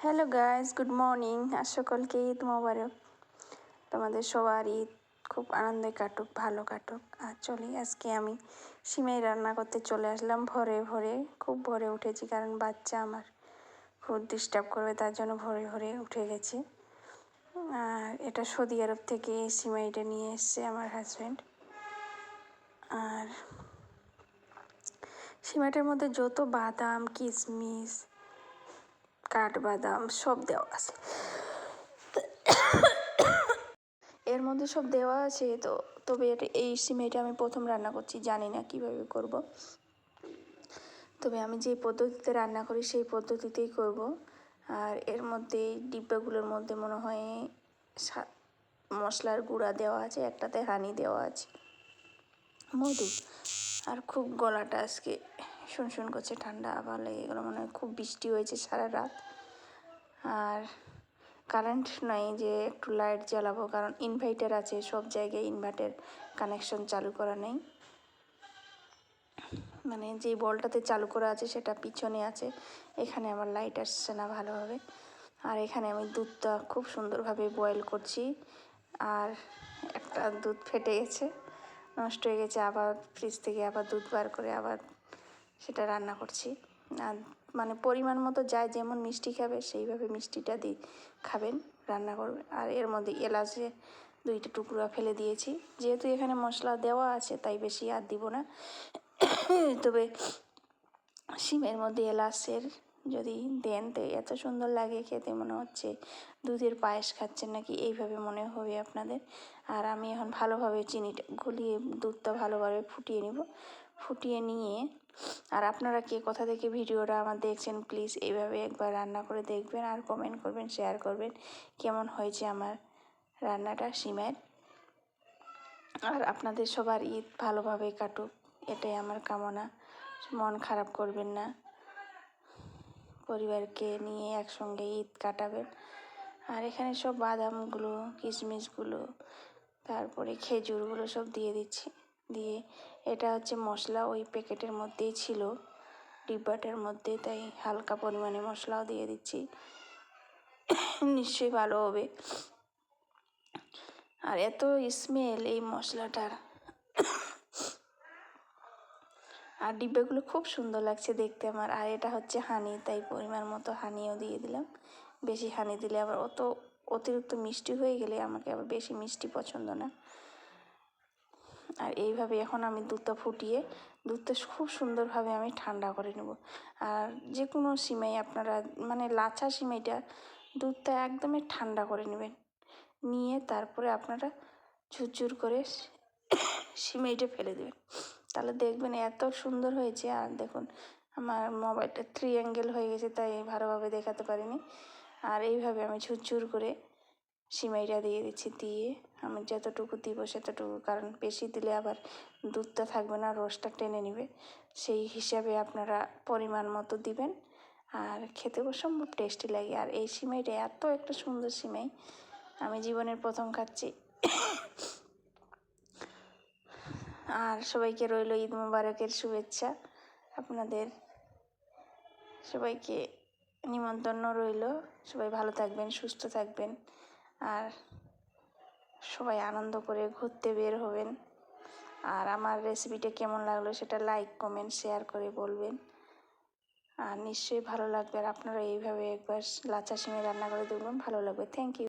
Hello guys, good morning. আর সকলকে ঈদ মোবারক। তোমাদের সবার ঈদ খুব আনন্দে কাটুক, ভালো কাটুক। আর চলি, আজকে আমি সিমাই রান্না করতে চলে আসলাম ভোরে ভোরে। খুব ভোরে উঠেছি, কারণ বাচ্চা আমার খুব ডিস্টার্ব করবে, তার জন্য ভোরে ভোরে উঠে গেছি। আর এটা সৌদি আরব থেকে এই সিমাইটা নিয়ে এসছে আমার হাজব্যান্ড। আর সিমাইটার মধ্যে যত বাদাম, কিশমিশ, কাঠবাদাম সব দেওয়া আছে, এর মধ্যে সব দেওয়া আছে। তবে এই সিমাইটা আমি প্রথম রান্না করছি, জানি না কিভাবে করব। তবে আমি যে পদ্ধতিতে রান্না করি সেই পদ্ধতিতেই করব। আর এর মধ্যে ডিব্বাগুলোর মধ্যে মনে হয় মশলার গুঁড়া দেওয়া আছে, একটাতে হানি দেওয়া আছে, মধু। আর খুব গলাটা আজকে শুনশুন করছে, ঠান্ডা আবার লেগে গেলো, মনে হয় খুব বৃষ্টি হয়েছে সারা রাত। আর কারেন্ট নাই যে একটু লাইট জ্বালাবো, কারণ ইনভার্টার আছে, সব জায়গায় ইনভার্টার কানেকশন চালু করা নেই। মানে যে বলটাতে চালু করা আছে সেটা পিছনে আছে, এখানে আমার লাইট আসছে না ভালোভাবে। আর এখানে আমি দুধটা খুব সুন্দরভাবে বয়েল করছি। আর একটা দুধ ফেটে গেছে, নষ্ট হয়ে গেছে, আবার ফ্রিজ থেকে আবার দুধ বার করে আবার সেটা রান্না করছি। আর মানে পরিমাণ মতো যায়, যেমন মিষ্টি খাবে সেইভাবে মিষ্টিটা খাবেন, রান্না করবেন। আর এর মধ্যে এলাচে 2টা টুকরো ফেলে দিয়েছি, যেহেতু এখানে মশলা দেওয়া আছে তাই বেশি আর দিব না। তবে সিমের মধ্যে এলাচের যদি দেন তো এত সুন্দর লাগে খেতে, মনে হচ্ছে দুধের পায়েস খাচ্ছেন নাকি, এইভাবে মনে হবে আপনাদের। আর আমি এখন ভালোভাবে চিনিটা গলিয়ে দুধটা ভালোভাবে ফুটিয়ে নিব। ফুটিয়ে নিয়ে, আর আপনারা কে কোথা থেকে ভিডিওটা আমার দেখছেন, প্লিজ এইভাবে একবার রান্না করে দেখবেন, আর কমেন্ট করবেন, শেয়ার করবেন কেমন হয়েছে আমার রান্নাটা সিমের। আর আপনাদের সবার ঈদ ভালোভাবে কাটুক, এটাই আমার কামনা। মন খারাপ করবেন না, পরিবারকে নিয়ে একসঙ্গে ঈদ কাটাবেন। আর এখানে সব বাদামগুলো, কিশমিশগুলো, তারপরে খেজুরগুলো সব দিয়ে দিচ্ছি। দিয়ে এটা হচ্ছে মশলা ওই প্যাকেটের মধ্যেই ছিল, ডিব্বাটার মধ্যে, তাই হালকা পরিমাণে মশলাও দিয়ে দিচ্ছি, নিশ্চয়ই ভালো হবে। আর এত স্মেল এই মশলাটার, আর ডিব্বাগুলো খুব সুন্দর লাগছে দেখতে আমার। আর এটা হচ্ছে হানি, তাই পরিমাণ মতো হানিও দিয়ে দিলাম। বেশি হানি দিলে আবার অতিরিক্ত মিষ্টি হয়ে গেলে আমাকে আবার বেশি মিষ্টি পছন্দ না। আর এইভাবে এখন আমি দুধটা খুব সুন্দরভাবে আমি ঠান্ডা করে নেব। আর যে কোনো সিমাই আপনারা, মানে লাচা সিমাইটা দুধটা একদমই ঠান্ডা করে নেবেন, নিয়ে তারপরে আপনারা ঝুরঝুর করে সিমাইটা ফেলে দেবেন, তাহলে দেখবেন এত সুন্দর হয়েছে। আর দেখুন আমার মোবাইলটা 3 অ্যাঙ্গেল হয়ে গেছে, তাই ভালোভাবে দেখাতে পারিনি। আর এইভাবে আমি ঝুরঝুর করে সিমাইটা দিয়ে দিচ্ছি। দিয়ে আমি যতটুকু দিব সেতটুকু, কারণ বেশি দিলে আবার দুধটা থাকবে না, রসটা টেনে নেবে, সেই হিসাবে আপনারা পরিমাণ মতো দিবেন। আর খেতে অসম্ভব টেস্টি লাগে। আর এই সিমাইটা এত একটা সুন্দর সিমাই, আমি জীবনের প্রথম খাচ্ছি। আর সবাইকে রইল ঈদ মোবারকের শুভেচ্ছা। আপনাদের সবাইকে নিমন্ত্রণ রইল, সবাই ভালো থাকবেন, সুস্থ থাকবেন, আর সবাই আনন্দ করে ঘুরতে বের হবেন। আর আমার রেসিপিটা কেমন লাগলো সেটা লাইক, কমেন্ট, শেয়ার করে বলবেন। আর নিশ্চয়ই ভালো লাগবে। আর আপনারা এইভাবে একবার লাচা সিমাই রান্না করে দেখবেন, ভালো লাগবে। Thank you.